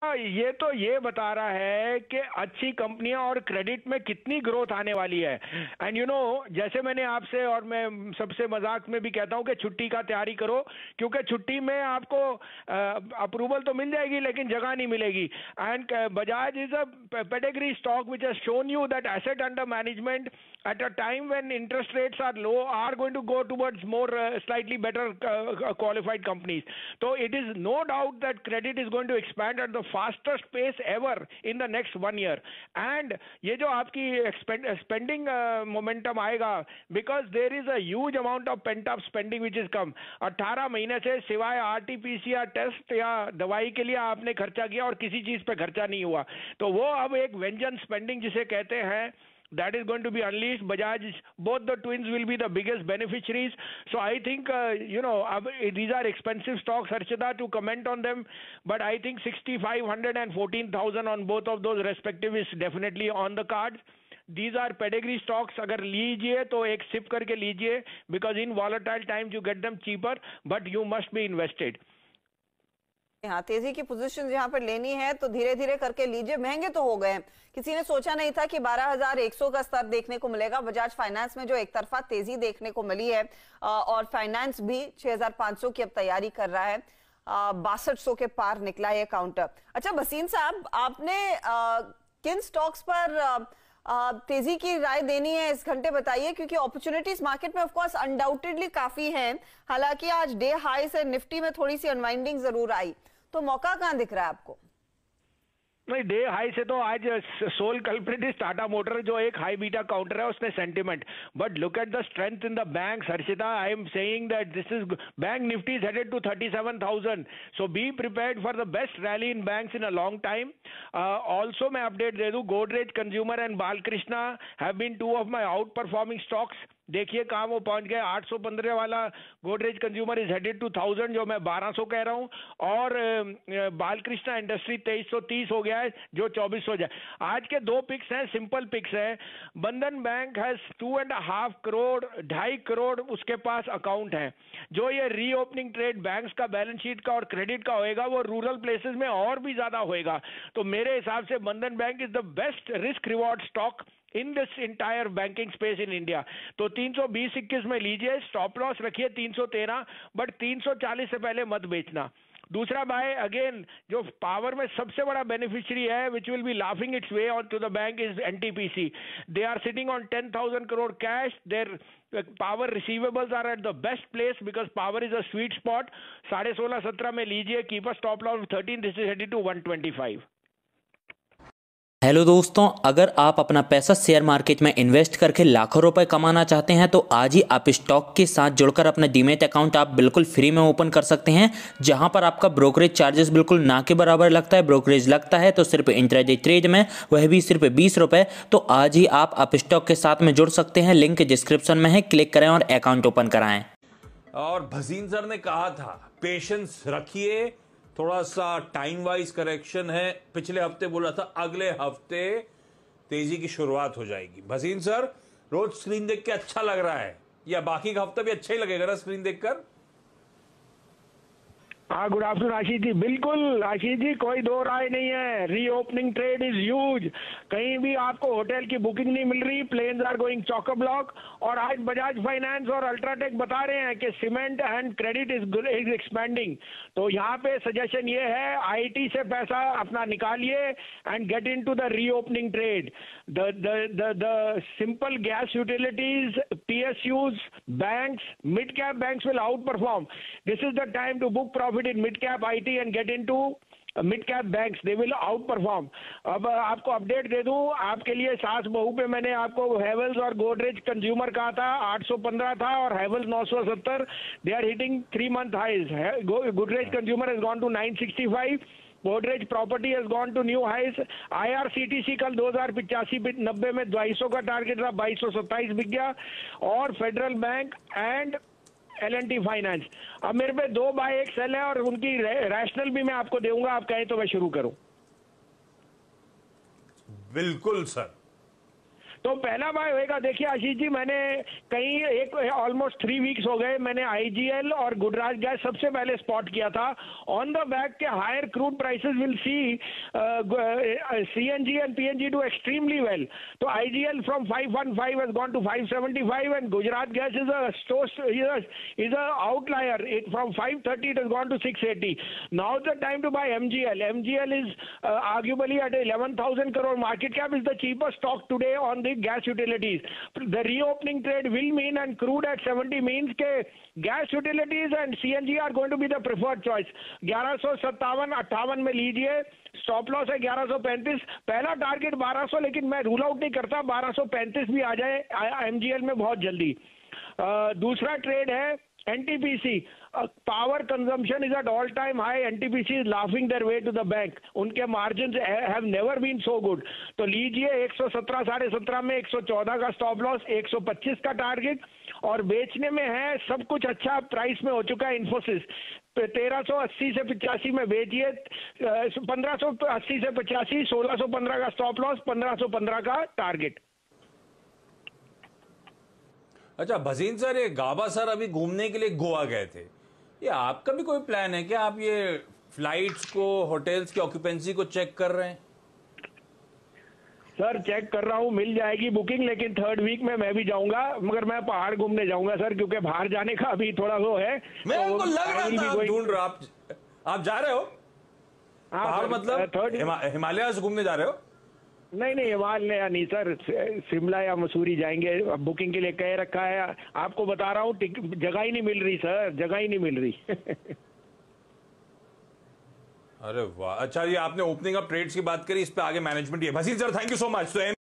ये तो ये बता रहा है कि अच्छी कंपनियां और क्रेडिट में कितनी ग्रोथ आने वाली है। एंड जैसे मैंने आपसे और मैं सबसे मजाक में भी कहता हूं कि छुट्टी का तैयारी करो, क्योंकि छुट्टी में आपको अप्रूवल तो मिल जाएगी लेकिन जगह नहीं मिलेगी। And Bajaj is a pedigree stock which has shown you that asset under management at a time when interest rates are low are going to go towards more slightly better qualified companies. So it is no doubt that credit is going to expand at the fastest pace ever in the next 1 year. And ये जो आपकी spending momentum आएगा, because there is a huge amount of pent up spending which is come. 18 महीने से सिवाय RT-PCR test या दवाई के लिए आपने खर्चा किया और किसी चीज पे खर्चा नहीं हुआ, तो वो अब एक व्यंजन स्पेंडिंग जिसे कहते हैं, that is going to be unleashed. Bajaj, both the twins will be the biggest beneficiaries. So I think, these are expensive stocks, Harshada, to comment on them. But I think 6,500 and 14,000 on both of those respective is definitely on the cards. These are pedigree stocks. अगर लीजिए तो एक SIP करके लीजिए, because in volatile times you get them cheaper, but you must be invested. हाँ, तेजी की position यहाँ पर लेनी है तो धीरे धीरे करके लीजिए। महंगे तो हो गए हैं, किसी ने सोचा नहीं था कि 12,100 का स्तर देखने को मिलेगा। बजाज फाइनेंस में जो एक तरफा तेजी देखने को मिली है, और फाइनेंस भी 6,500 की अब तैयारी कर रहा है, 6200 के पार निकला ये काउंटर। अच्छा भसीन साहब, आपने किन स्टॉक्स पर तेजी की राय देनी है इस घंटे बताइए, क्योंकि अपॉर्चुनिटीज मार्केट में ऑफ कोर्स अनडाउटेडली काफी हैं। हालांकि आज डे हाई से निफ्टी में थोड़ी सी अनवाइंडिंग जरूर आई, तो मौका कहां दिख रहा है आपको? नहीं, डे हाई से तो आज sole culprit is Tata motor, जो एक हाई बीटा काउंटर है उसने sentiment. But look at the strength in the banks, Harshita. I am saying that this is bank Nifty is headed to 37,000, so be prepared for the best rally in banks in a long time. Also मैं update दे दूं, Godrej consumer and Balkrishna have been two of my outperforming stocks. देखिए कहाँ वो पहुंच गए। 815 वाला Godrej consumer is headed to 1000, जो मैं 1200 कह रहा हूं, और बालकृष्णा इंडस्ट्री 2330 हो गया है, जो 2400 जाए। आज के दो पिक्स हैं, सिंपल पिक्स हैं। बंधन बैंक हैज 2.5 करोड़, 2.5 करोड़ उसके पास अकाउंट है। जो ये रीओपनिंग ट्रेड बैंक्स का बैलेंस शीट का और क्रेडिट का होएगा, वो रूरल प्लेसेस में और भी ज्यादा होएगा। तो मेरे हिसाब से बंधन bank is the best risk reward stock in this entire banking space in India. तो 320-21 में लीजिए, स्टॉप लॉस रखिए 313, बट 340 से पहले मत बेचना। दूसरा बाय अगेन, जो पावर में सबसे बड़ा बेनिफिशियरी है, which will be laughing its way on to the bank, is NTPC. They are sitting on 10,000 crore cash. Their power receivables are at the best place because power is a sweet spot. 16.5-17 में लीजिए, keep a stop loss 13, this is headed to 125। Hello दोस्तों, अगर आप अपना पैसा share market में invest करके लाखों रुपए कमाना चाहते हैं तो आज ही आप स्टॉक के साथ जुड़कर अपना डीमैट अकाउंट आप बिल्कुल फ्री में ओपन कर सकते हैं, जहां पर आपका ब्रोकरेज चार्जेस बिल्कुल ना के बराबर लगता है। ब्रोकरेज लगता है तो सिर्फ इंट्राडे ट्रेड में, वह भी सिर्फ 20 रुपये। तो आज ही आप स्टॉक के साथ में जुड़ सकते हैं, लिंक डिस्क्रिप्शन में है, क्लिक करें और अकाउंट ओपन कराएं। और भसीन सर ने कहा था पेशेंस रखिए, थोड़ा सा टाइम वाइज करेक्शन है। पिछले हफ्ते बोला था अगले हफ्ते तेजी की शुरुआत हो जाएगी। भसीन सर, रोज स्क्रीन देख के अच्छा लग रहा है, या बाकी का हफ्ता भी अच्छा ही लगेगा ना स्क्रीन देखकर? हाँ, गुड आफ्टरनून आशीष जी। बिल्कुल आशीष जी, कोई दो राय नहीं है। Reopening trade is huge. कहीं भी आपको होटल की बुकिंग नहीं मिल रही, planes are going chock block. और आज बजाज फाइनेंस और अल्ट्राटेक बता रहे हैं कि cement and credit is expanding. तो यहाँ पे सजेशन ये है, आईटी से पैसा अपना निकालिए and get into the reopening trade. The simple gas utilities, PSUs, banks, mid cap banks will outperform. This is the time to book profit in mid cap IT and get into mid cap banks. They will outperform. अब आपको update दे दूं, आपके लिए सास बहू पे मैंने आपको हेवल्स और गोदरेज कंज्यूमर कहा था, 815 था और Havells 970। They are hitting 3-month highs. Godrej consumer has gone to 965. Godrej property has gone to new highs. IRCTC कल 2085-90 में 250 का टारगेट था, 2227 बिक गया। और federal bank and L&T finance. अब मेरे पे 2 बाय 1 सेल है और उनकी रैशनल भी मैं आपको दूंगा, आप कहें तो मैं शुरू करूं। बिल्कुल सर। तो पहला बाय होएगा। देखिए आशीष जी, मैंने कहीं एक ऑलमोस्ट 3 वीक्स हो गए, मैंने आईजीएल और गुजरात गैस सबसे पहले स्पॉट किया था ऑन द बैक के higher crude prices will see CNG and PNG do extremely well. तो IGL from 515 has gone to 575 and Gujarat gas is a outlier. From 530 it has gone to 680. Now the time to buy MGL. MGL is arguably at 11,000 crore market cap, is the cheapest stock today on the gas utilities. The reopening trade will mean, and crude at 70 means के gas utilities and CNG are going to be the preferred choice. 1157-58 में लीजिए, stop loss है 1135, पहला target 1200, लेकिन मैं rule out नहीं करता 1235 भी आ जाए एमजीएल में बहुत जल्दी। दूसरा ट्रेड है NTPC. Power consumption is at all time high, NTPC is laughing their way to the bank, उनके margin have never been so good. तो लीजिए 117 17.5 में 114 का स्टॉप लॉस, 125 का टारगेट, और बेचने में है सब कुछ अच्छा प्राइस में हो चुका है। इन्फोसिस 1380 से 85 में बेचिए, 1580 से 85, 1615 का स्टॉप लॉस, 1515 का टारगेट। अच्छा भसीन सर, ये गाबा सर अभी घूमने के लिए गोवा गए थे, ये आपका भी कोई प्लान है क्या? आप ये फ्लाइट्स को, होटल्स की ऑक्यूपेंसी को चेक कर रहे हैं? सर चेक कर रहा हूँ, मिल जाएगी बुकिंग, लेकिन 3rd वीक में मैं भी जाऊंगा, मगर मैं पहाड़ घूमने जाऊंगा सर, क्योंकि बाहर जाने का अभी थोड़ा वो है। मेरे को लग रहा था आप ढूंढ रहे हो, आप जा रहे हो पहाड़, मतलब हिमालय घूमने जा रहे हो? नहीं हिमालय नहीं सर, शिमला या मसूरी जाएंगे, बुकिंग के लिए कह रखा है। आपको बता रहा हूँ जगह ही नहीं मिल रही सर, जगह ही नहीं मिल रही। अरे वाह, अच्छा ये आपने ओपनिंग ऑफ ट्रेड्स की बात करी, इस पे आगे मैनेजमेंट ये। Bhasin sir thank you so much.